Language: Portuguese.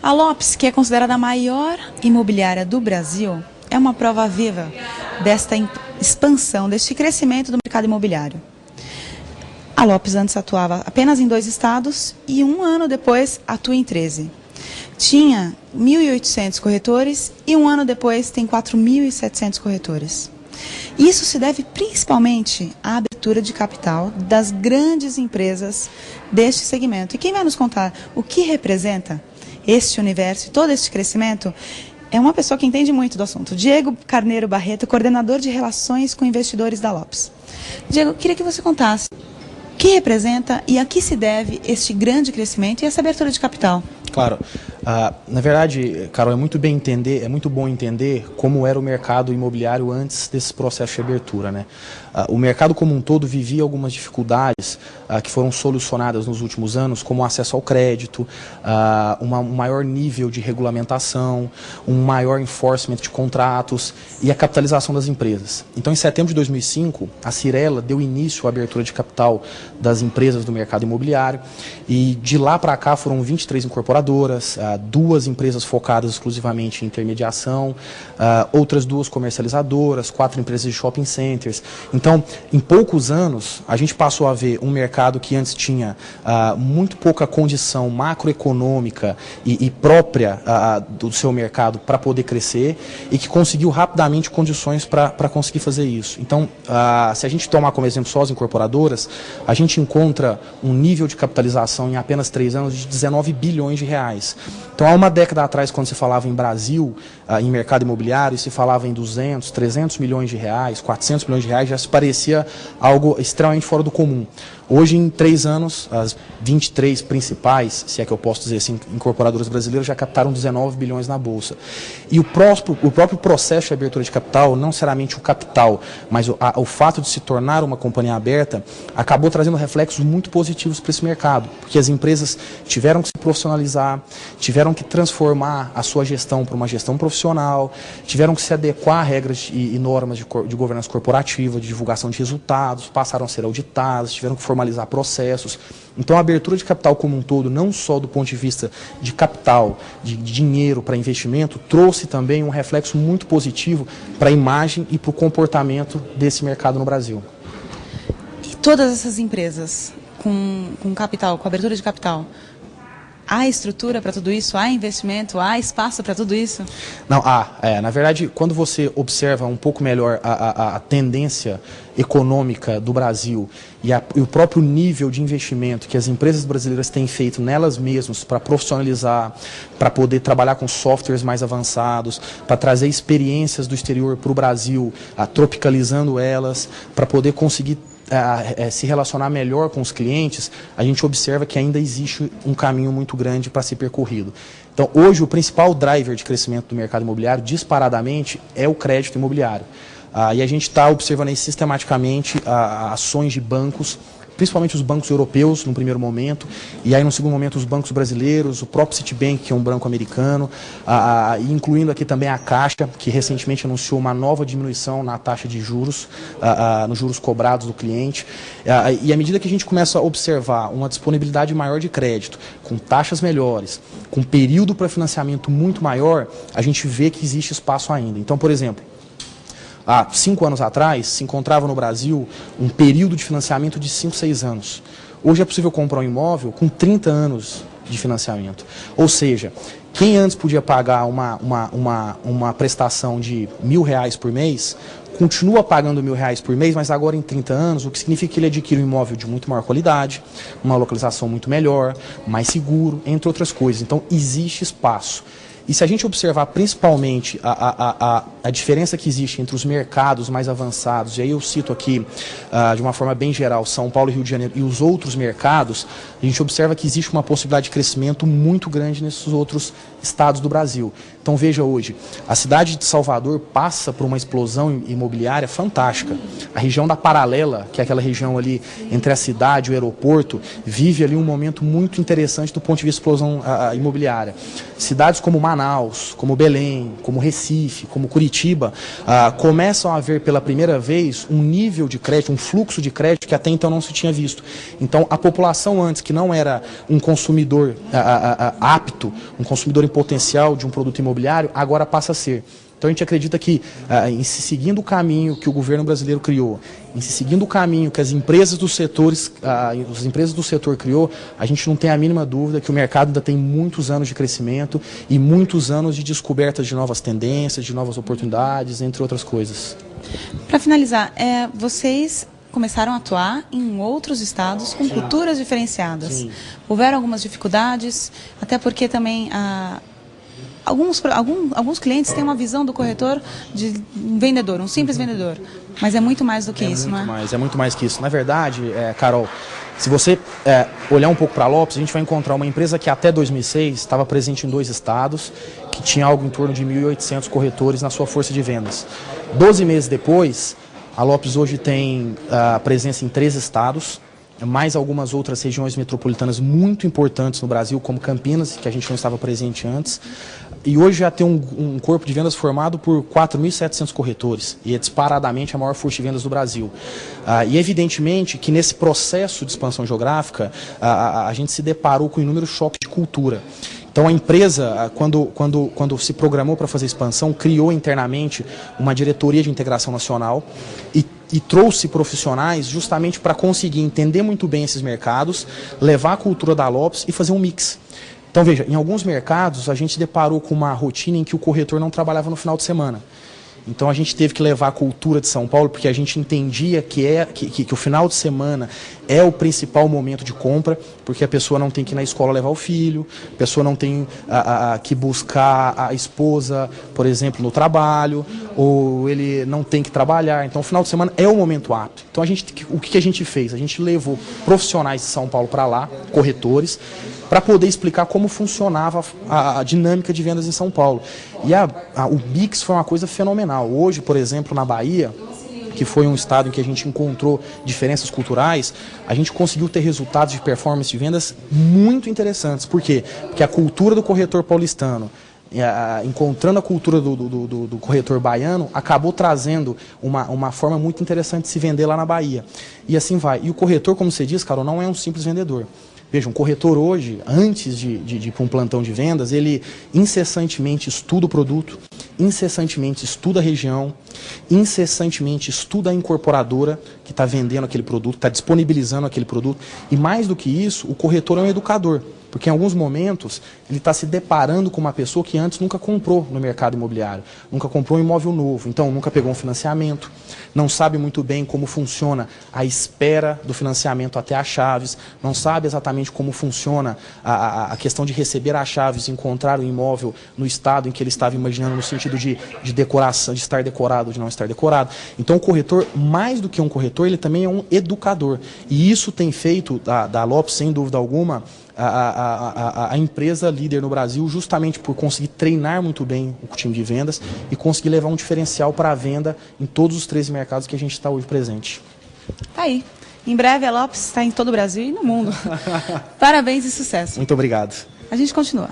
A Lopes, que é considerada a maior imobiliária do Brasil, é uma prova viva desta expansão, deste crescimento do mercado imobiliário. A Lopes antes atuava apenas em 2 estados e um ano depois atua em 13. Tinha 1.800 corretores e um ano depois tem 4.700 corretores. Isso se deve principalmente à abertura de capital das grandes empresas deste segmento. E quem vai nos contar o que representa este universo e todo este crescimento é uma pessoa que entende muito do assunto. Diego Carneiro Barreto, coordenador de relações com investidores da Lopes. Diego, queria que você contasse o que representa e a que se deve este grande crescimento e essa abertura de capital. Claro. Na verdade, Carol, é muito bom entender como era o mercado imobiliário antes desse processo de abertura, né? O mercado como um todo vivia algumas dificuldades que foram solucionadas nos últimos anos, como o acesso ao crédito, um maior nível de regulamentação, um maior enforcement de contratos e a capitalização das empresas. Então, em setembro de 2005, a Cyrela deu início à abertura de capital das empresas do mercado imobiliário e de lá para cá foram 23 incorporadoras, 2 empresas focadas exclusivamente em intermediação, outras 2 comercializadoras, 4 empresas de shopping centers. Então, em poucos anos, a gente passou a ver um mercado que antes tinha muito pouca condição macroeconômica e própria do seu mercado para poder crescer e que conseguiu rapidamente condições para conseguir fazer isso. Então, se a gente tomar como exemplo só as incorporadoras, a gente encontra um nível de capitalização em apenas 3 anos de 19 bilhões de reais. Então, há uma década atrás, quando se falava em Brasil, em mercado imobiliário, se falava em 200, 300 milhões de reais, 400 milhões de reais, já se parecia algo extremamente fora do comum. Hoje, em 3 anos, as 23 principais, se é que eu posso dizer assim, incorporadoras brasileiras já captaram 19 bilhões na Bolsa. E o próprio processo de abertura de capital, não necessariamente o capital, mas o fato de se tornar uma companhia aberta, acabou trazendo reflexos muito positivos para esse mercado, porque as empresas tiveram que se profissionalizar, tiveram que transformar a sua gestão para uma gestão profissional, tiveram que se adequar a regras e normas de governança corporativa, de divulgação de resultados, passaram a ser auditadas, tiveram que formalizar processos. Então, a abertura de capital como um todo, não só do ponto de vista de capital, de dinheiro para investimento, trouxe também um reflexo muito positivo para a imagem e para o comportamento desse mercado no Brasil. E todas essas empresas com capital, com abertura de capital, há estrutura para tudo isso? Há investimento? Há espaço para tudo isso? Não, na verdade, quando você observa um pouco melhor a tendência econômica do Brasil e o próprio nível de investimento que as empresas brasileiras têm feito nelas mesmas para profissionalizar, para poder trabalhar com softwares mais avançados, para trazer experiências do exterior para o Brasil, tropicalizando elas, para poder conseguir se relacionar melhor com os clientes, a gente observa que ainda existe um caminho muito grande para ser percorrido. Então, hoje, o principal driver de crescimento do mercado imobiliário, disparadamente, é o crédito imobiliário. E a gente está observando aí sistematicamente ações de bancos, principalmente os bancos europeus, no primeiro momento, e aí no segundo momento os bancos brasileiros, o próprio Citibank, que é um banco americano, incluindo aqui também a Caixa, que recentemente anunciou uma nova diminuição na taxa de juros, nos juros cobrados do cliente. E à medida que a gente começa a observar uma disponibilidade maior de crédito, com taxas melhores, com período para financiamento muito maior, a gente vê que existe espaço ainda. Então, por exemplo, há 5 anos atrás, se encontrava no Brasil um período de financiamento de 5, 6 anos. Hoje é possível comprar um imóvel com 30 anos de financiamento. Ou seja, quem antes podia pagar uma prestação de R$1.000 por mês, continua pagando R$1.000 por mês, mas agora em 30 anos, o que significa que ele adquire um imóvel de muito maior qualidade, uma localização muito melhor, mais seguro, entre outras coisas. Então, existe espaço. E se a gente observar principalmente a diferença que existe entre os mercados mais avançados, e aí eu cito aqui de uma forma bem geral São Paulo e Rio de Janeiro e os outros mercados, a gente observa que existe uma possibilidade de crescimento muito grande nesses outros estados do Brasil. Então veja hoje, a cidade de Salvador passa por uma explosão imobiliária fantástica. A região da Paralela, que é aquela região ali entre a cidade e o aeroporto, vive ali um momento muito interessante do ponto de vista de explosão imobiliária. Cidades como Manaus, como Belém, como Recife, como Curitiba, começam a ver pela primeira vez um nível de crédito, um fluxo de crédito que até então não se tinha visto. Então, a população antes, que não era um consumidor apto, um consumidor em potencial de um produto imobiliário, agora passa a ser. Então a gente acredita que, em se seguindo o caminho que o governo brasileiro criou, em se seguindo o caminho que as empresas dos setores, as empresas do setor criou, a gente não tem a mínima dúvida que o mercado ainda tem muitos anos de crescimento e muitos anos de descobertas de novas tendências, de novas oportunidades, entre outras coisas. Para finalizar, vocês começaram a atuar em outros estados com culturas diferenciadas. Sim. Houveram algumas dificuldades, até porque também alguns clientes têm uma visão do corretor de um vendedor, um simples vendedor, mas é muito mais do que isso, não é? É muito mais que isso. Na verdade, Carol, se você olhar um pouco para a Lopes, a gente vai encontrar uma empresa que até 2006 estava presente em 2 estados, que tinha algo em torno de 1.800 corretores na sua força de vendas. 12 meses depois, a Lopes hoje tem presença em 3 estados, mais algumas outras regiões metropolitanas muito importantes no Brasil, como Campinas, que a gente não estava presente antes. E hoje já tem um corpo de vendas formado por 4.700 corretores, e é disparadamente a maior força de vendas do Brasil. E evidentemente que nesse processo de expansão geográfica, a gente se deparou com inúmeros choques de cultura. Então a empresa, quando se programou para fazer expansão, criou internamente uma diretoria de integração nacional e trouxe profissionais justamente para conseguir entender muito bem esses mercados, levar a cultura da Lopes e fazer um mix. Então veja, em alguns mercados a gente deparou com uma rotina em que o corretor não trabalhava no final de semana. Então a gente teve que levar a cultura de São Paulo, porque a gente entendia que o final de semana é o principal momento de compra, porque a pessoa não tem que ir na escola levar o filho, a pessoa não tem que buscar a esposa, por exemplo, no trabalho, ou ele não tem que trabalhar. Então o final de semana é o momento apto. Então o que a gente fez? A gente levou profissionais de São Paulo para lá, corretores, para poder explicar como funcionava a dinâmica de vendas em São Paulo. E o mix foi uma coisa fenomenal. Hoje, por exemplo, na Bahia, que foi um estado em que a gente encontrou diferenças culturais, a gente conseguiu ter resultados de performance de vendas muito interessantes. Por quê? Porque a cultura do corretor paulistano, encontrando a cultura do corretor baiano, acabou trazendo uma forma muito interessante de se vender lá na Bahia. E assim vai. E o corretor, como você diz, Carol, não é um simples vendedor. Veja, um corretor hoje, antes de ir para um plantão de vendas, ele incessantemente estuda o produto, incessantemente estuda a região, incessantemente estuda a incorporadora que está vendendo aquele produto, está disponibilizando aquele produto. E mais do que isso, o corretor é um educador. Porque em alguns momentos ele está se deparando com uma pessoa que antes nunca comprou no mercado imobiliário, nunca comprou um imóvel novo, então nunca pegou um financiamento, não sabe muito bem como funciona a espera do financiamento até as chaves, não sabe exatamente como funciona a questão de receber as chaves e encontrar o imóvel no estado em que ele estava imaginando, no sentido de decoração, de estar decorado ou de não estar decorado. Então o corretor, mais do que um corretor, ele também é um educador. E isso tem feito da Lopes, sem dúvida alguma, a empresa líder no Brasil, justamente por conseguir treinar muito bem o time de vendas e conseguir levar um diferencial para a venda em todos os 13 mercados que a gente está hoje presente. Tá aí. Em breve a Lopes está em todo o Brasil e no mundo. Parabéns e sucesso. Muito obrigado. A gente continua.